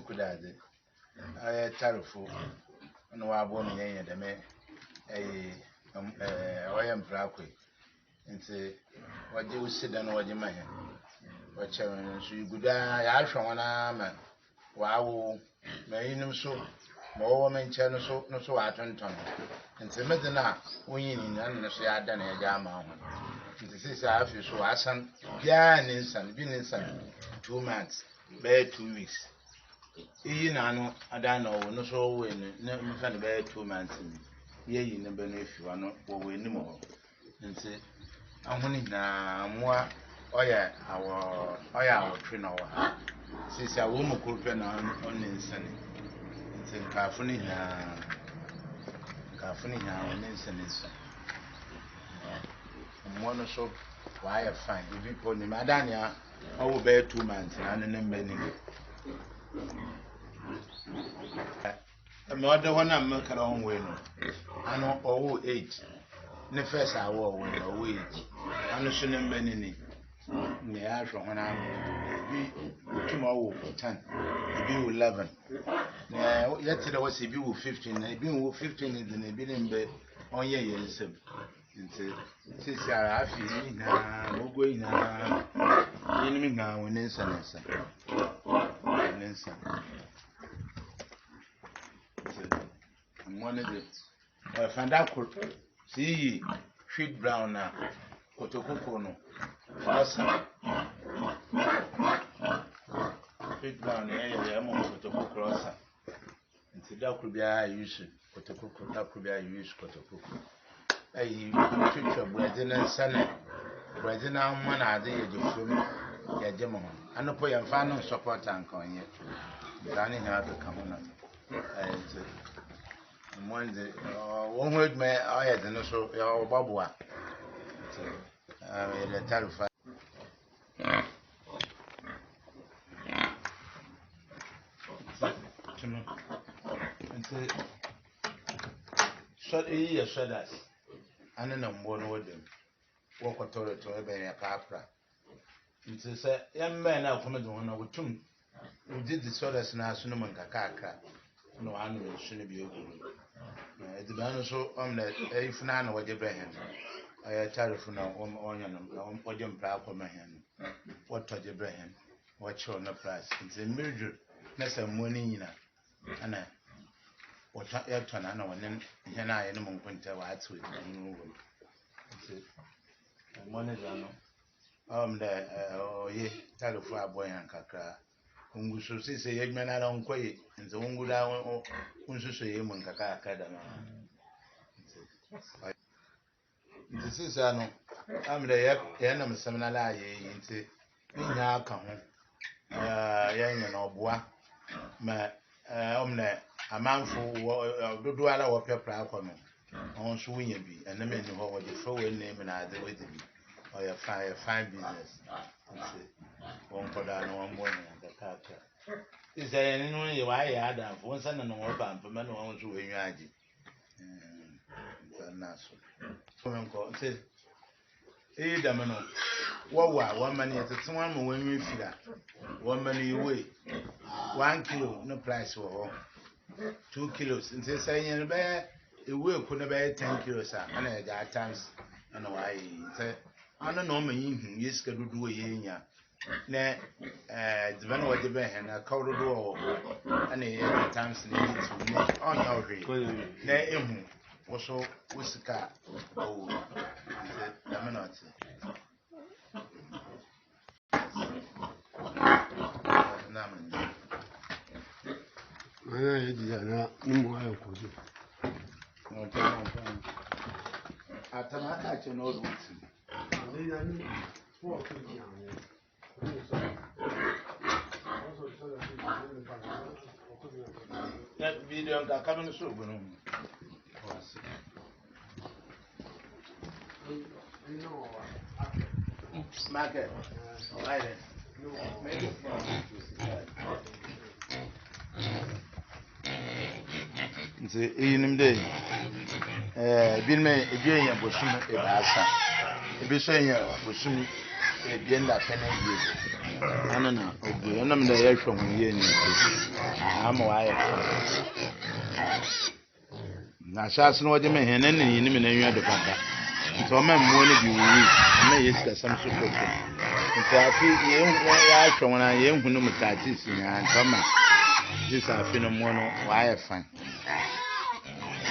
kudade I tarifu no wabo no yen de me oyam brakwe nti waje usida no waje mahe wache nso iguda ya ahwe wana ma wawo mayinim so ma wo menche no so atonton nti medina wonyini nan so ya da na ya ga ma ho nti sisi afi so asan bia ninsan bi ninsan 2 months by 2 weeks iyi na no ada na wo no so we ne mfa ne by 2 months ye yi ne be no efi wa no wo we ni mo nti ahuni na moa oya awo twe na wa sisi awo mu kurpe na on ninsan nti nkafuni on ninsan nso mo no so why fine if you put him adania I will bear 2 months and then many my other one I'm making on way no I know all 8 the first hour when a week I'm not sure many me ash when I'm be tomorrow 10 be 11 yesterday was a be 15 I been 15 in the beginning be on your years nti sisi afi na mogo ina enemy na wonensa nsa one the fanda ko see sweet brown na kotokoko no fasa sweet brown ya mo kotokoko rosa nti da ko bia use kotokoko da ko bia use kotokoko ayi twitwa bwade na nsane bwade na amma na ade ye defum ya jema ho anopo ya mfa no support anka onye dani na aka ho na ayi mwende won hold me aye de no so ya obabua le tarufa nti so iya shadas anena mbono wodem wokotore to ebe ya papra nti se yamma na akoma de wona wotum udi di shadas na aso no mankaka no anu shine bi oguru edibano so omna ifuna na waje brehen aya tarifu na onya no waje mpra akoma hen wotoje brehen wacho na price nti mirju na samoni nyina ana wata yatona na wannan yana yana mun kunta wa atsu nugo nti mone zano da oye tarifu aboyan kakra unguso sise yegmana na nkoye nti ungula unsuso ye mun kaka da ma nti sise ano yana musamna la ye nti nya aka ho yanya na oboa ma amanfo dodo ala wo pepra akono on so wunya bi eneme ni ho wo de fo we name na ade we de bi o ya fine business won koda no won bonya da kaka isa ni no ye wa ya da fo nsa na no wo ba mpa na won so we nwa agi na so ko nse da mano wa mani etetwa ma wanwi fira wa mani we 1 kilo no price wo 2 kilos nti sayen be ewe ko na be 10 kilos ana ya ga times ana wai nti ana no manyi yeska dudu we yenya na dibana wa de be he na kawdo do ana ya times na yi tu ne onya ohwe na ehu wo so wosika o nti da manati Ana yedi yana numu ayo kudu. Atama ka che no ruti. Ani yani po kudu yani. That video ga coming so gunu. No. Market. Right. No. Maybe nti eyinum de bilme ebiye bosum e baasa ebi so nya bosum ebi nda pene bi anana ogu anam da yɛ hwɛ ho yɛ ni ama wa yɛ na shas no wode me hene ne ni me na nwa de papa nti o ma mmo ne bi wuwi na yesi sam so koko nti afi ye ya hwɛ ho na ye hunu mu taati si na ntoma jisa afi no mo no wa yɛ fan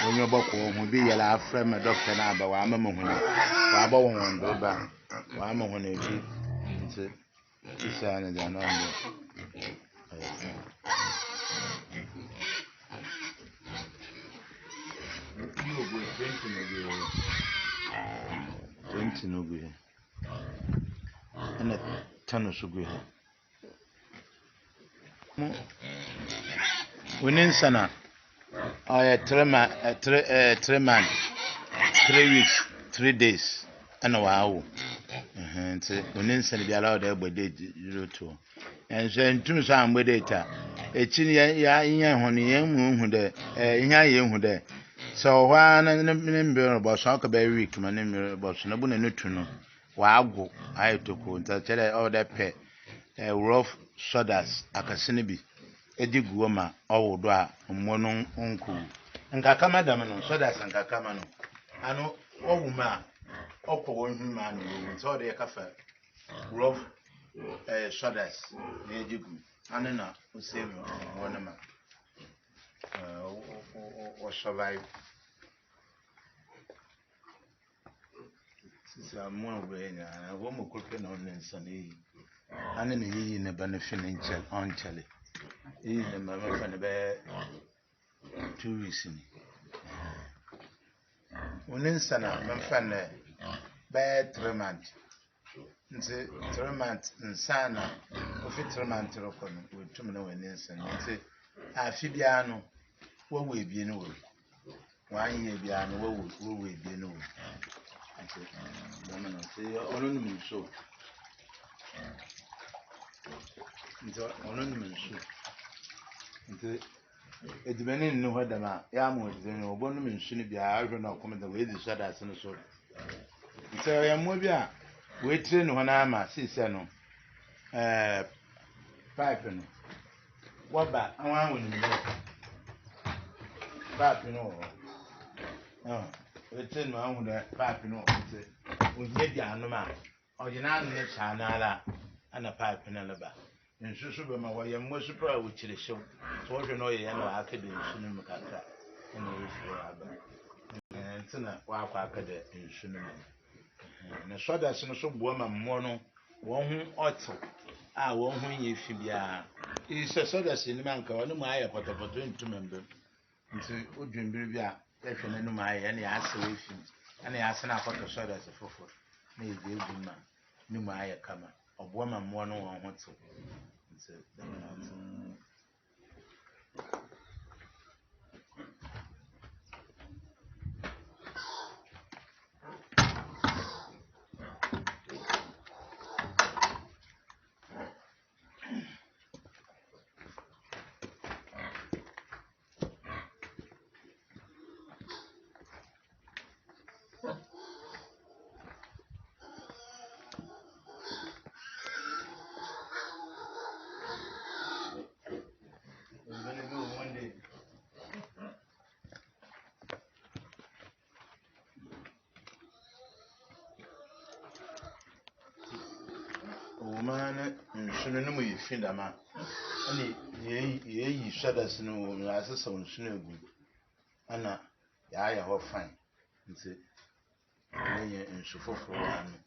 onye bako ho bi yɛ la afrɛ me doctor na aba wa ama mo hunu wa aba won do ba wa ama hunu bi nti isa na da no ndo you go 20 no go ana tano so go mo wonin sana aya 3 months 3 weeks 3 days ana waawo nti wonin sana bi ala da gbede 02 enso ntum so ambede ta echi ya nya ho ne yan hu de nya ye hu de so hwa na mbere bo so ka ba week ma ne mbere bo so na bu na netu no wa ago ayetoko nta chere all that pe rough sodas akasene bi ediguo ma owodo a mmo no onku nkaka madam no sodas nkaka ma no ano owuma okwo hu ma no nti o de kafa rough sodas na edigu anena o save wona ma o survive sisa mo obenya wo mo kope na on nsane ane ne yi ne benefit nchel on chele yi ne mama fa ne be 2 weeks ni onen sana mfa ne be 3 months nti 3 months nsana ofi 3 months roko no wetum na onen sana nti afi bia no wo we bie no wo wan ye bia no wo we bie no wo nti mama no se onu no so nti onu no so nti edibene nnu hodama ya mo edibene obonu me nsu ni bia ahwe na okomeda we edi sada se no so nti ya mo bia we tire no na ama sise no pipe no waba anwa woni no pipe no we tire no anwu da pipe no nti onye bia anoma oyina ne cha na ala ana pipe na leba nsusu be ma woye mmosu pra wo chire hyew so wohwe no ye na akade nsu no mukaka na wo aba ntina wa akwa akade nsu no na soda se no so bo ma mmo no wo hu oto a wo hu ye fi bia ise soda se ni manka wo no mu aye potopoto ntumembe nti odwembere bia ehwe na no mu aye na ya ase we fi ana ya ase na akoto soda se fofo na ye de ma ni mu aye kama obo ma mmo no wo hu to woman nsuno no mu yifi dama ani ye shadas no na asesa nsuno egu ana ya ho fine nti ye nsu foforo anu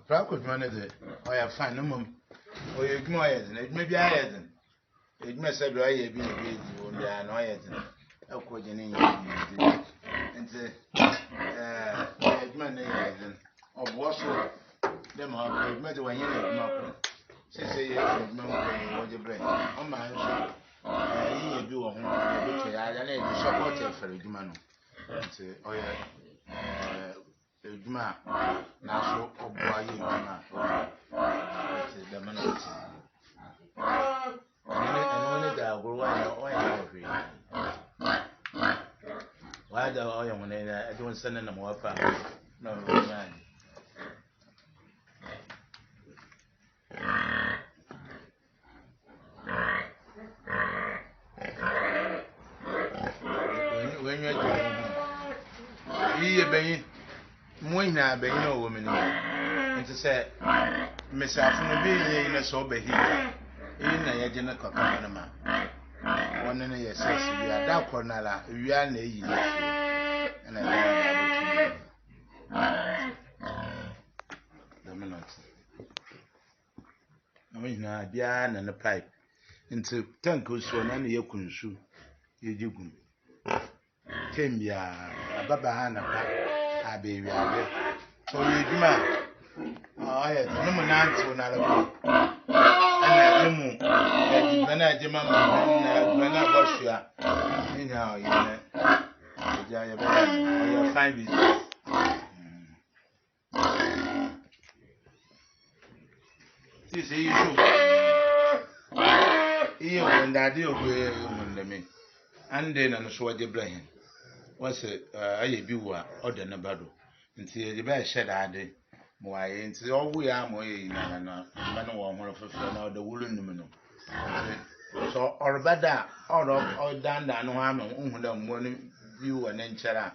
prakot manade oya fine no mum oye gmo oye den edme bia oye den edme se do oye bi di o bia no oye den akọ jeni yin nti edma na oye den obo so dem ha edma de wanye na edma ko se ye edma ko oje bre o ma nso yin bi wo ho bi ke ya na e support e fere edma no nti oye edma na so obo aye edma nti da mana nti ene da agoro wa o ya won send na mo fa na ro nya when you ben mo ina ben na wo me no nti say mesafo no bi yin na so be hi na ye je na kaka na ma wonne ne ye sesi wi ada kornala wi a na yi na na da minute na ina bia na pipe nti tank so na ne ye kunsu ye jigum tembia baba ha na pa abewi abe so ye djuma ya no mo nanti na la ko ana mu e bana jema ma na bana boshua nya o ye na ja ya ba ya 5 is ti se yi so iye wanda de ogwe mun da me ande na no so waje brahin wase aye bi wa oda na bado nti ye ba hye da ade mo aye nti owu ya mo ye na na ma no wo horo fefe na oda wulu num no so orbada odanda no ha ma unhu da mo no bi wa na nchara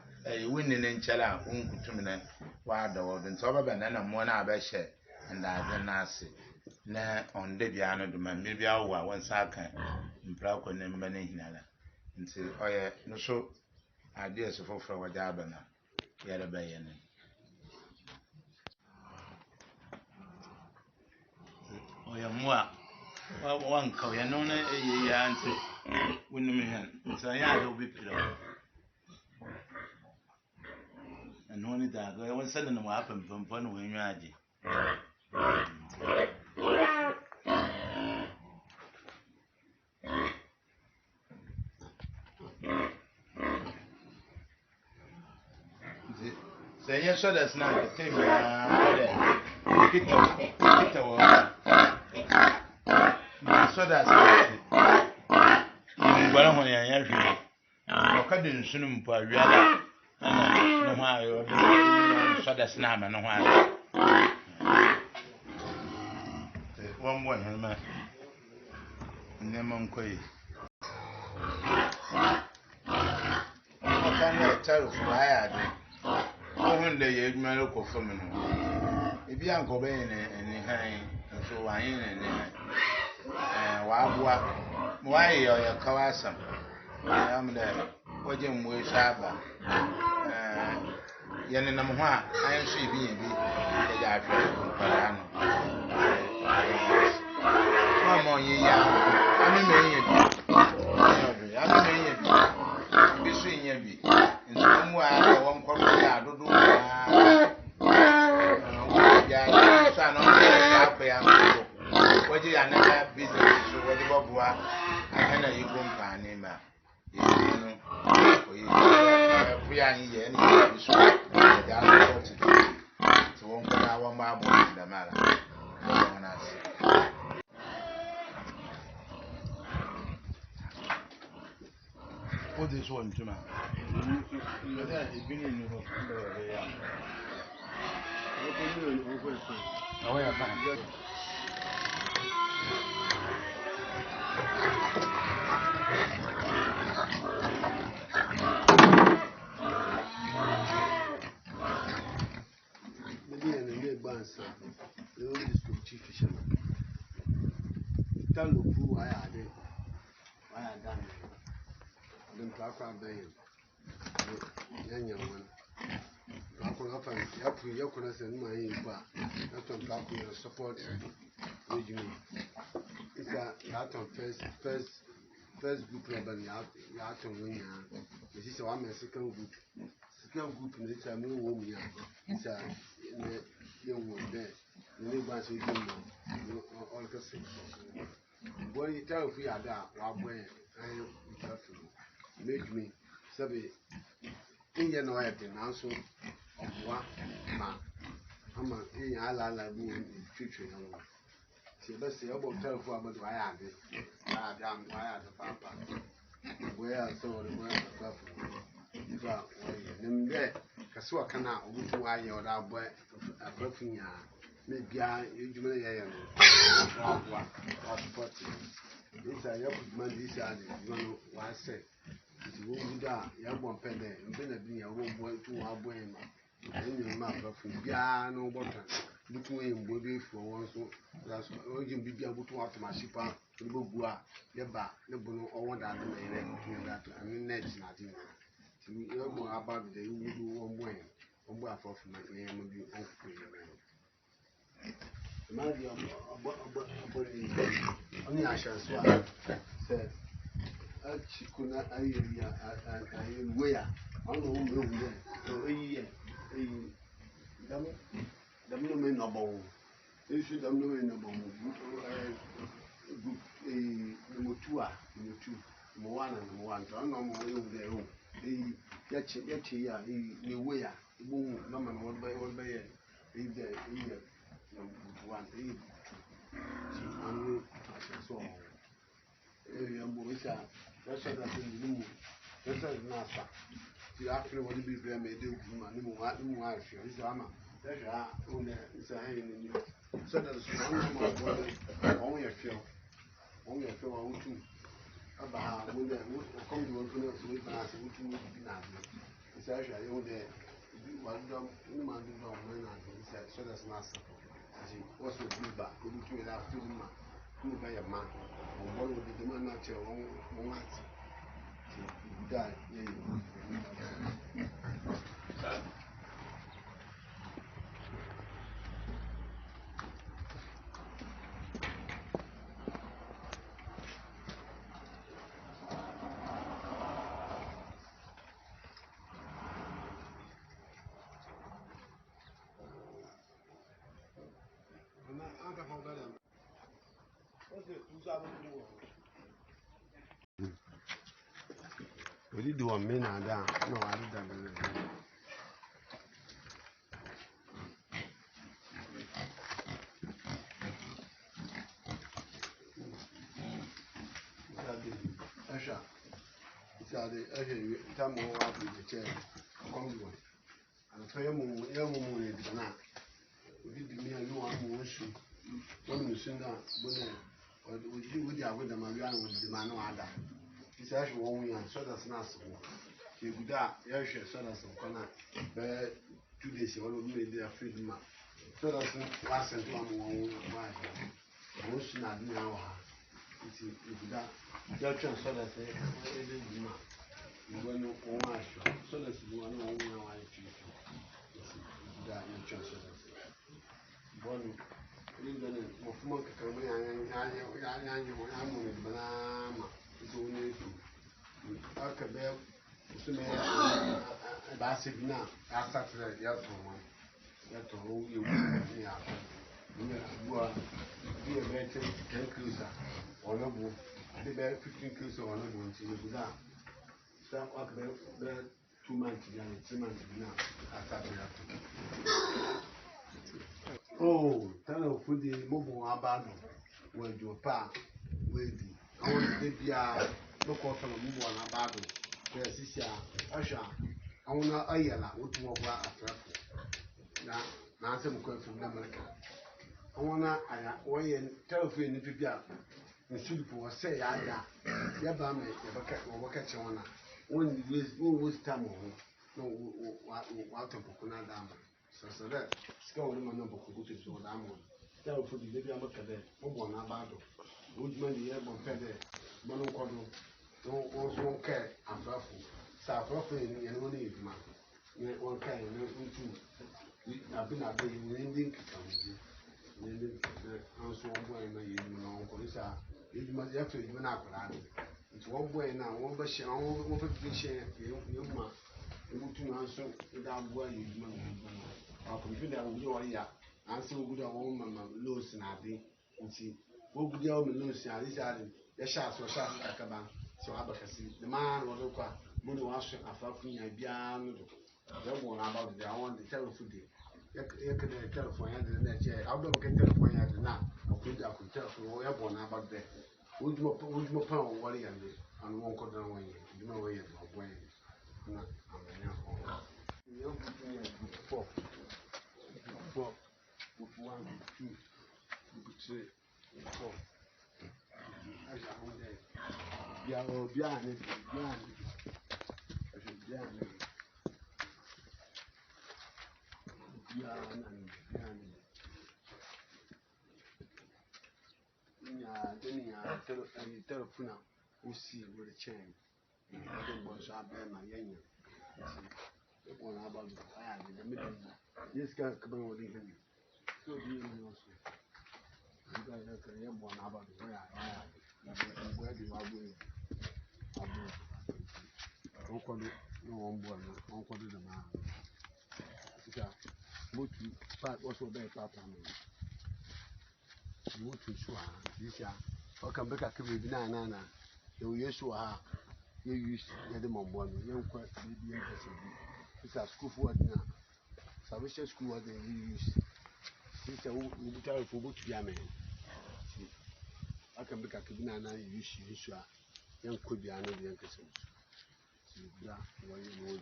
winni na nchara unkutum na wa da wo nti obaba na mo na aba hye nda ade na ase na onde bia no do ma me bia wo a won sa kan mpra ko ne mba na hinala nti oye no so ade so foforo waja abana yare bayane oya mwa wan ka ya no na ya nti wonu me han nti ya do bi pira no ni da ga won sanin mu afan fanfan wo nyu aje Saya sudah senang ketemu ada kita sudah senang barang mana yang sih kalau di sini mumpah biada ana nama ayo sudah senang mana nama wan hama neman koi makan taruh flyer deh Honda ye melo ko famino ebi anko be ne han so wa yin ne wa abua wa ye ya kawasam am da waje mu shaba yene nam ho a ayen so ebi ye bi e ja afẹ para no mama ye ya ami me ye bi ami me ye bi so ye bi nso mu a won ko ya dodo ya sa no ya ko ya waje ya na business so waje bobua akana yi gompa ni ma no o yi fu ya ni ye ni so ya support so won ko na wa ma bo da mala wona si what is one to ma you that is been in the yeah oh yeah fine Tullow I had done. Then Papa Bayan, one. Papa, you could send my bar. That's on Papa support regime. It's that on first group number, you have to win. This is one second group. Second group in the time, it's a young one there. The neighbors will do all the same. What you tell if we are that, one way, I have to make me say, in no idea, and so of one man. I'm a la in future. See, let's say about telephone, but why are they? I damn why are the papa? Where I saw the word of Diva, Nimbe, Kasua Kana, Utuay or our boy, a Burfinia, maybe I, Jubilee, or supporting. This I have money, this I don't what I said. It's a woman, you have one penny, and then a boy to our boy, and your mouth of piano button. Between body for one so that's urgent be able to out my ship out to Bugua, Yaba, Lebuno, or one that I mean, next nothing. To me, more about the one way, one way for my name will be only I shall swear, said, Chikuna, I wear, I don't know where, the woman no bone. You should have known no bone. Number two, Moana, one, so I know more over there. Yet, he wear, boom, no man, one by if there, one, only I saw. Moisa, that's what I think. That's not. You actually want to be very made do, I feel. It's a hammer. It's a hand in you. So that's only a feel. Only a feel out too. About when they come to work on us with my ass, which would be not. It's actually all there. One dog, man, so that's not simple. What's the feedback? Go between that film, who by a man, or what would the man not your own heart? Die, we did do a minute down. No, I did that. Asha, it's a time more out with the chair. Come to one. And a fair moon, young woman is not. We did me a new one shoe. One you send down, or would you with the Mariana with the man other? It's actually 1 year, so that's not so. You could die, yes, so that's some corner. But 2 days, you will be there free man. So that's last and 1 wife. I wish not now. It's you could die. Your chance, so that's it. You will know all so that's one wife. That your chance. One. Of monk coming, I'm banana. It's only Alcabel. Basket now. I started the other one. That's all you are. You are better 10 cruiser or no book. The bear 15 cruiser or no one to do that. Some Alcabel 2 months behind 3 months now. I started that. Oh, Tullow put the mobile about where your pa will be. I want to be a local from a mobile about it. Yes, this year, Usher. I want to ayala, what more after. Now, some question from America. I want to telephone if you are in Singapore, say, I got Yabame, Waka Chona. When you was time, no, what of Pocuna Dama. So that scout my number for good is what I'm on. Tell for the baby I'm a cadet, one about would money ever pede, monocodo, no one care, and ruffle. South ruffling and one evening, one kind, no two. I've been a day winding, also one boy in my uncle. You must have to do an apple. It's one boy now, one but she over the share, you must. To answer without worrying. Our computer will go here. Answer good home, Lewis and Abby. And see, who would you lose? This added the shots were shot at Kaban. So Abacasi, the man was okay. Moon was a fucking idea. No one about the I want the telephone. You can telephone and the chair. I don't get telephone at the now. I could telephone everyone about that. Would you pound worry and one could know when you know where you're going. na amanya ho ye butu ye butu 4 butu 1 2 butu 3 4 aja ho de ya obi ani telefona usi with a chain. I don't want to have my young. One about the middle. Yes, got come on with him. So you also. You got one about the way I am. Where do I win? Uncle, no one born, uncle to the man. But part also very papa. You want to show this year. Welcome back at the banana. You use you use the Mombon, young quite baby and it's a school for what now. Salvation school what they use. It's a military for both Yaman. I can back at the banana, you use young could be another young person. That what you know.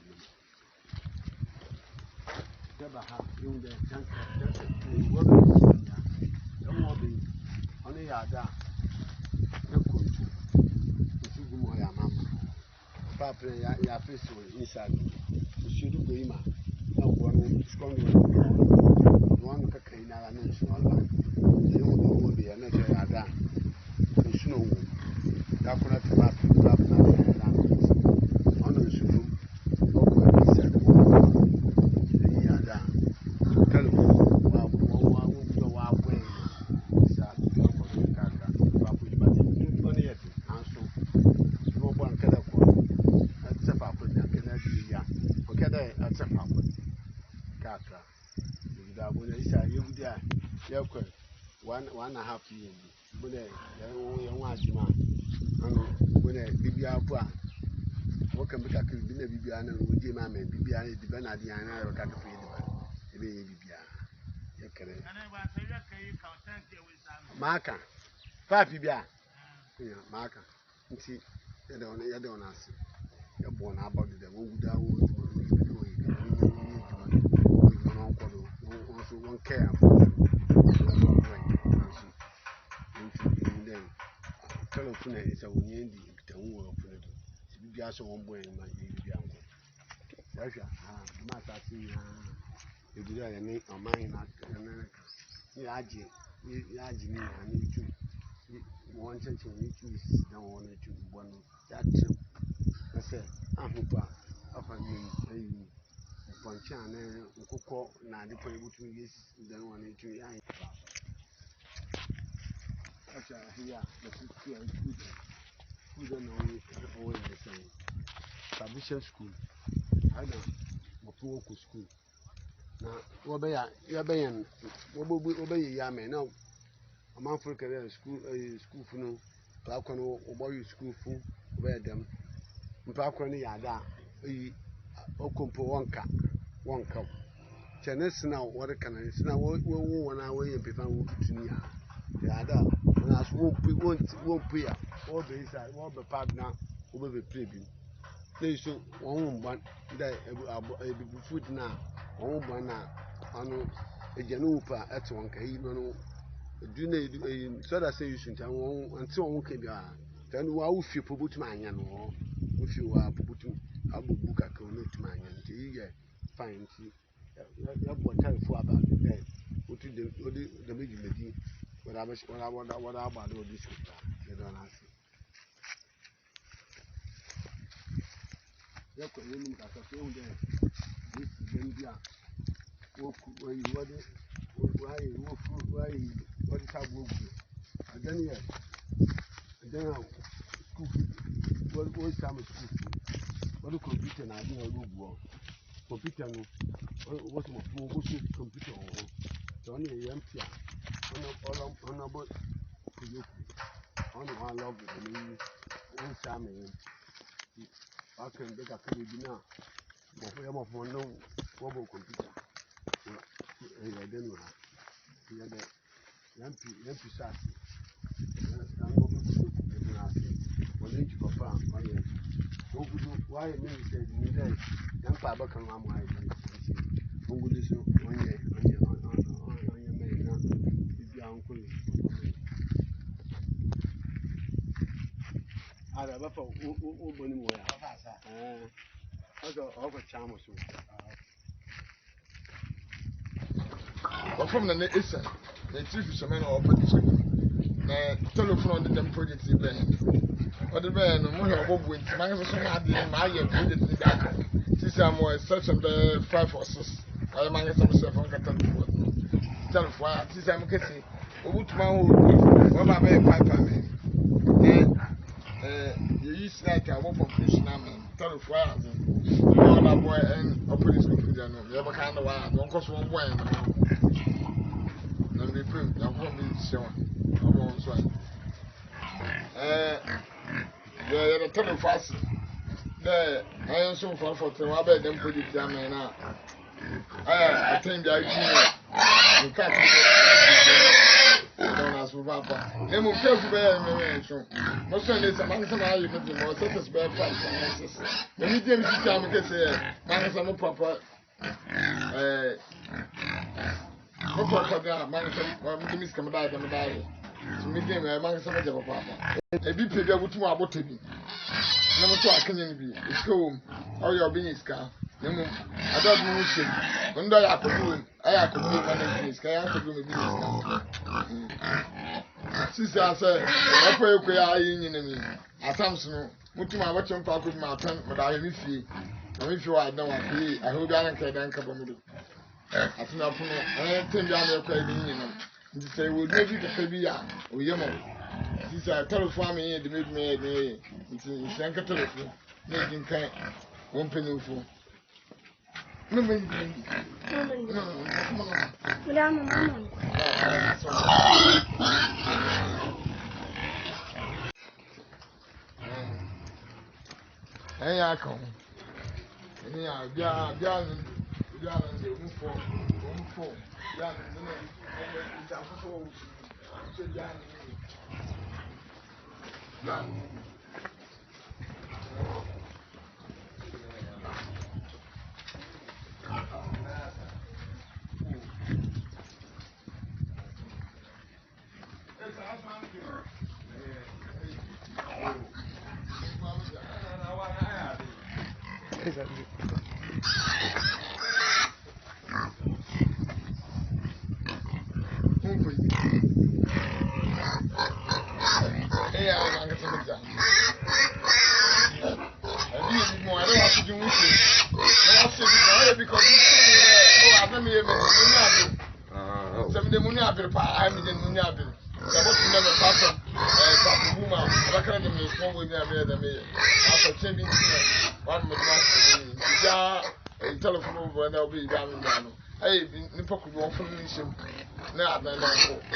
Never have in the tank. What be only ada no kuntu usugu mo ya mama papa ya face inside usugu go ima na ngwanu strong one ka kai na na nsu ala ye wo be ya na che ada nsu no wo da kuna tama papa na ya ono nsu no ko inside wo ya ada telephone one and a half years. But young Wajima, and when a Bibia, welcome back to Bibia and Ujima, and Bibia, the Benadiana, or Catapult, the Bibia. Marker, 5 Bibia, Marker, see, you don't answer. You're born about the wood also won't care for then telephone is a windy town of it. You also one boy in my uncle. Russia, Master, you do that and make a mind at America. Yaji, and you too. One church in which you don't want to one that trip. I said, I'm up and Ponchan and Coco, now the point between this, then one to here, who don't know all the same. Salvation school, I know, school. Now, what be your bayan? What will be your man now? A month for career school for no, Placano, or boy school for where them. Placani yada, Okumpo one cup. Chinese now, what can I say? Now, 1 hour and people will be to me. Yada, when I won't pay all the inside, all the partner will be preview. They so one that a food now, one now, a Janupa at one came. Do you so that say you should tell until one came here? Then why would you put my hand or if you are putting a book a corner to my hand? You find what time for about the day. What did the middle what about all this? They don't answer. You could really make a film there. This is India. Why what is our book? I don't know. School what was some school? What a computer and I didn't know. Computer, what was computer? Only empty. On about on one log with me. One salmon. I can make a pretty dinner. But we have no mobile computer. I don't know. The other empty sassy. I'm going to look at the when you papa, why you said me then Papa can run my Ungulis on your main uncle. I have a open way. Also, over charm or so. But from the Eastern, the chief fishermen are open to telephone on the project. But the man, no more of wind, managers of my project. Since I'm such a 5 or 6, I manage myself on Catalan. Telephone, since I'm kissing, what my old my pipe. You used like I work for Christian telephone, one boy and operating school. You ever kind of one, don't cost one boy. And we put the home is shown. The telephone. There, I am so far for the Robert and put it down now. I think I you can't ask for Papa. They will care for bear mention. Most of this among some are you putting more such bear price. The medium time can say, man, some proper. No proper, man, some miss come die, come die. So, medium, man, some of the Papa. A bit bigger with more about to be. Number 2, I can be. It's home. All your business car. I don't know shit. When I could do it, I could do my business. I could do my business. Sister, I said, I pray you are in me. I Samson, put my watch on Park with my tongue, but I miss you. And if you are done, I hope I don't care. I think I think down there crying. To say, we'll maybe the baby or Yamo. This is a telephone me, the midnight, it's a telephone, making kind, 1 penny for. No, no, hey, I come. Yeah, telephone over and I'll be down. Hey, the pocket won't finish him. Now, then, I'm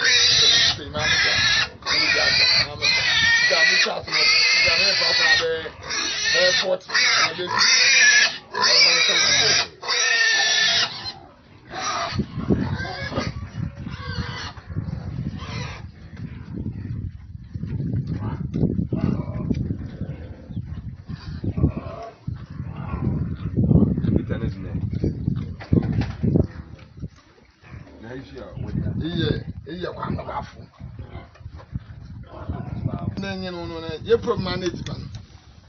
you put management.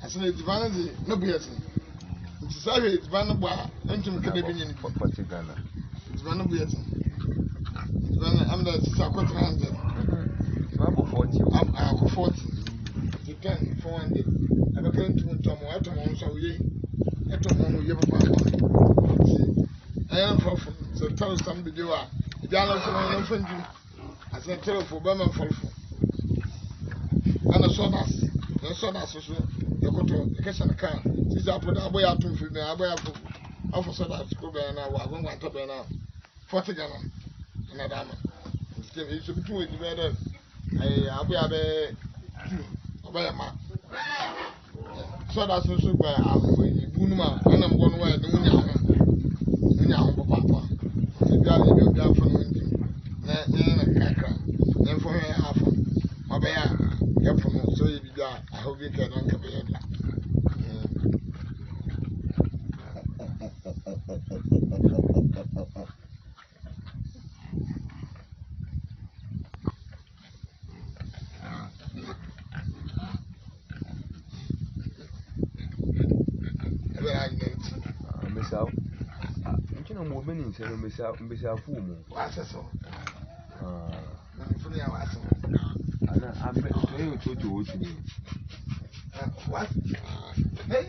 I said, it's vanity, no BS. It's sorry, it's vanable, and to make a living for Ghana. It's vanable. It's vanable. I'm the Sakot 100. I'm 40. I'm 40. You can 400. I'm going to Tomo, I don't want to say, I don't want to give a papa. I am for so tell somebody you are. If you are not for you, I said, tell for Burma for. And the sodas, the control, the question account. Since I put a boy out to me, I wear for sodas, go by now, I won't want to be now. 40 Ghana, and a dama. Still, it's a bit too better. I'll be a man. Sodas, so by Bunuma, and I'm going away, the Munya, Papa. The Galley will be out from windy. Then for half. So you got, I hope you can come here. no more meaning, say, Mr. Fumo. What's so? I'm for me, I was. I'm going to you. What? Hey,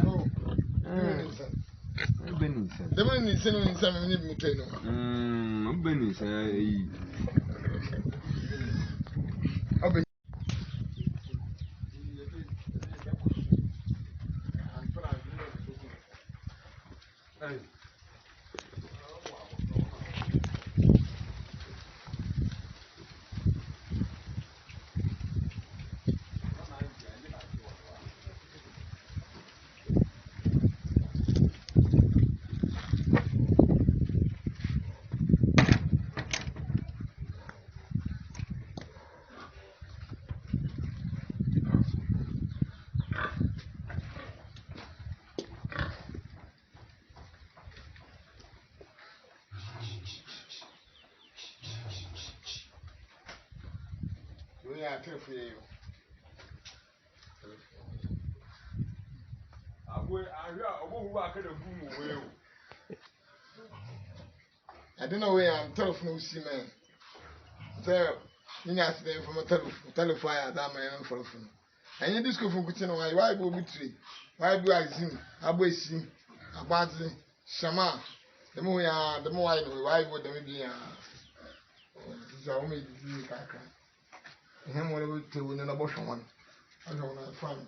oh, Benison. The man is sending some Mutano. Benison. We are careful. I don't know where I'm telephone see man. So, you know, from a telephone, that man for phone. And you disco from Kuchino, why go betray? Why do I see? I boy see about the Shama. The more I know, why would the media? This is our only kaka. Him whatever to win an abortion one. I don't know, fun.